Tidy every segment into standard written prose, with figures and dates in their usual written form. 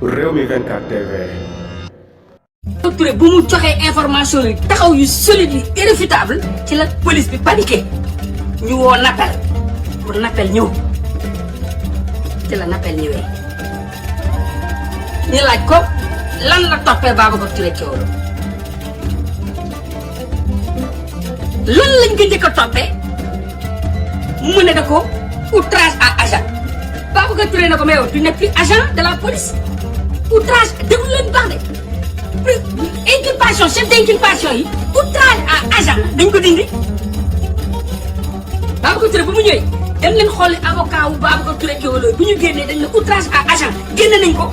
Rewmi 24 TV. Touré bu mu joxee information yi taxaw yu solide yi irréfutable ci la police bi paniqué ñu woo Nappel pour Nappel ñëw ci la Nappel ñëwee ñu laaj ko lan la toppee Babacar Touré Kewoulo loolu lañ ko njëkk a toppee mu ne da ko outrage à agent Babacar Touré na ko mais yow tu n'es plus agent de la police outrage déglu leen baax de inculpation chef d'inculpation yi outrage à agent dañ ko dindi Babacar Touré bu mu ñëwee dem leen xooli avocat wu Babacar Touré Kewoulo bu ñu génnee dañ ne outrage à agent génne nañ ko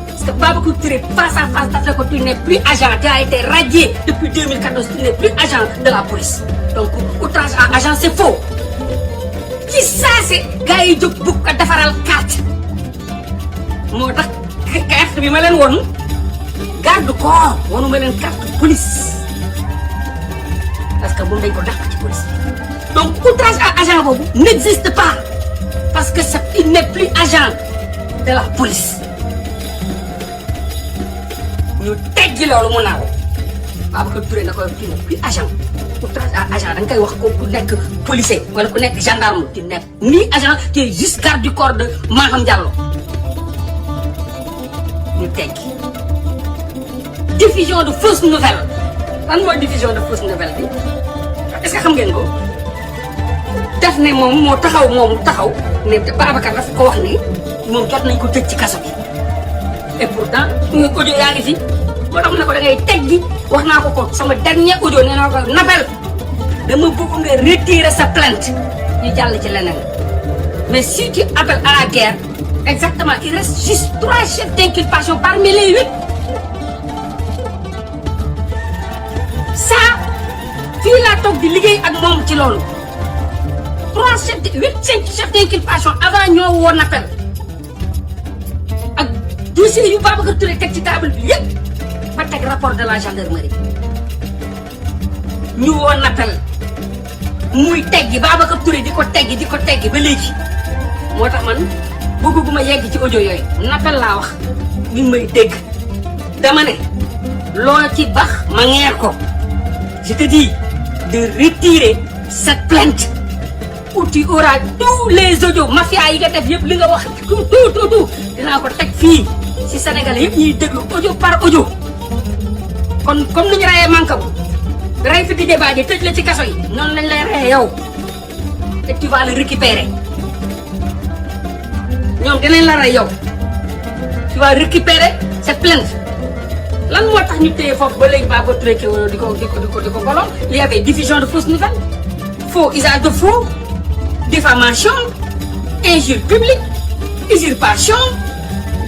parce que Babacar Touré face à face daf ne ko tu n'es plus agent tu as été radié depuis 2014 tu n'es plus agent de la police donc outrage à agent c'est faux ci saase gars yi jóg bugg ko defaral carte moo tax carte bi ma leen won garde corps wonu ma leen carte police parce que moom dañ ko dàq ci police donc outrage à agent boobu n'existe pas parce que il n'est plus agent de la police ñu teggi loolu mu naaw Babacar Touré na ko tu n'es plus agent outrage à agent da nga koy wax ko ku nekk policier wala ku nekk gendarme tu n'es ni agent tu es juste garde du corps de Maham Diallo ñu teggi diffusion de fausses nouvelles lan mooy diffusion de fausses nouvelles bi est-ce que xam ngeen ko def ne moom moo taxaw ne Babacar dafa ko wax ni moom jot nañ ko tëj ci kaso bi et pourtant audio yaa ngi fi moo tax ne ko da ngay teggi wax naa ko sama dernier audio nee naa ko Nappel dama bëgg nga retirer sa plainte ñu jàll ci leneen mais si tu appelles à la guerre exactement il reste juste 3 chefs d'inculpation parmi les 8 ça fii laa toog di liggéey ak moom ci loolu 5 chefs d'inculpation avant ñoo woo Nappel ak dossier yu Babacar Touré teg ci table bi yëpp ba teg rapport de la gendarmerie ñu woo Nappel muy teggi Babacar Touré di ko teggi ba léegi moo tax man bëgguma yegg ci audio yooyu Nappel laa wax mi ngi may dégg dama ne loo ci bax ma ngeer ko je te dis de retirer cette plainte où tu auras tous les audios mafia yi nga def yëpp li nga wax tout dinaa ko teg fii ci Sénégal yëpp ñuy déglu audio par audio kon comme ni ñu rayee manka bu ray fi Didier Badji tëj la ci kaso yi noonu lañ lay rayee yow et tu vas le récupérer ñoom dinañ la rey yow tu vas récupérer cette plainte lan moo tax ñu téye foofu ba léegi Babacar Touré Kewoulo di ko bolom il y avait diffusion de fausses nouvelles faux usage de faux diffamation injure publique usurpation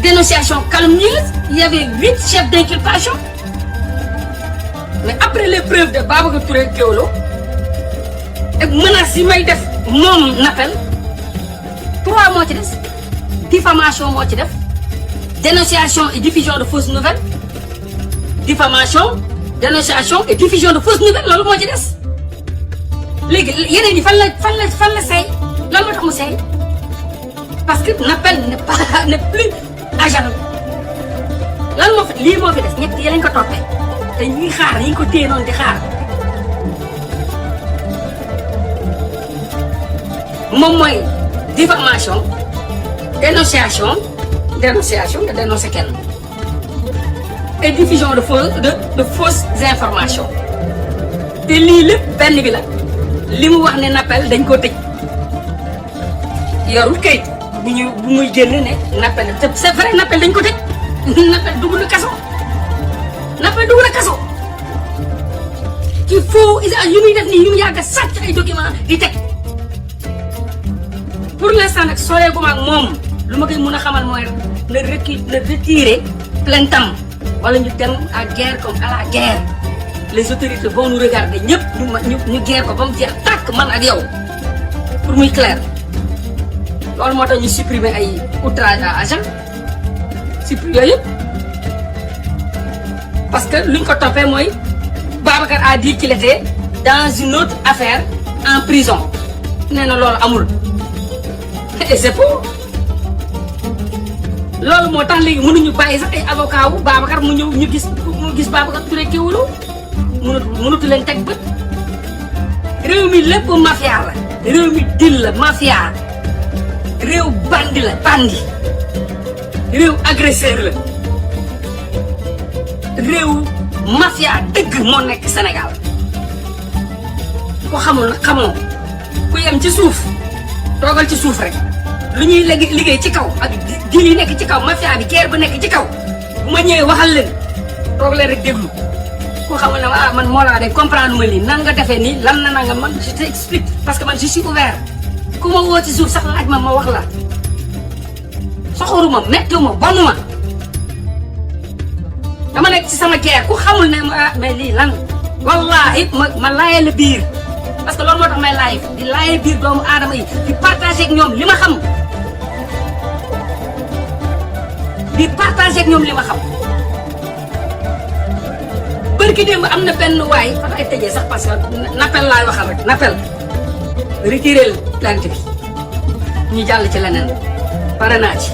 dénonciation calomnieuse il y avait 8 chefs d'inculpation mais après les preuves de Babacar Touré Kewoulo ak menaces yi may def moom Nappel 3 moo ci des diffamation moo ci def dénonciation et diffusion de fausses nouvelles diffamation dénonciation et diffusion de fausses nouvelles loolu moo ci des léegi yeneen yi fan la seey lan moo tax mu seey parce que Nappel n'est plus agent lan moo fi lii moo fi des ñett yi lañ ko toppee te ñuy xaar yi ñu ko téye noonu di xaar moom mooy diffamation dénonciation nga dénoncer kenn et diffusion de fausses informations te lii lépp benn bi la li mu wax ne Nappel dañ koo tëj yorul kayit bu muy génn ne Nappel c'est vrai Nappel dañ ko tëj Nappel dugg na kaso il faut yu muy def nii yu mu yàgg a sàcc ay documents di teg pour l'instant nag soreeguma ak moom lu ma koy mun a xamal mooy na retirer plainte am wala ñu dem à guerre comme à la guerre les autorités vont nous regarder ñëpp ñu guerre ko ba mu jeex tàkk man ak yow pour muy clair loolu moo tax ñu supprimer ay outrage à agent supprimer yooyu yëpp parce que luñ ko toppee mooy Babacar a dit qu'il était dans une autre affaire en prison nee na loolu amul et c'est faux loolu moo tax léegi mënuñu bàyyi sax ay avocat wu Babacar mu ñëw ñu gis Babacar Touré Kewoulo mënatu leen teg bët réew mi lépp mafia la réew mi dil la mafia réew bandi la bandi réew agresseur la réew mafia dëgg moo nekk Sénégal ko xamul nag xamoo ku yem ci suuf toogal ci suuf rek lu ñuy liggéey ci kaw ak dil yi nekk ci kaw mafia bi keer ba nekk ci kaw bu ma ñëwee waxal leen toog leen rek déglu ko xamul ne man moo laa de comprendre ma lii nan nga defee nii lan na nga man je t'explique parce que man je suis ouvert ku ma woo ci suuf sax laaj ma wax la soxoruma mettiwuma bonuma dama nekk ci sama keer ku xamul ne mais lii lan wallahi ma laayee la biir parce que loolu moo tax may laay di laayee biir doomu aadama yi di partager ak ñoom li ma xam bërki démb am na benn waay fa ay tëjee sax parce que nappel laay waxal rek nappel retiré plainte bi ñu jàll ci leneen pare naa ci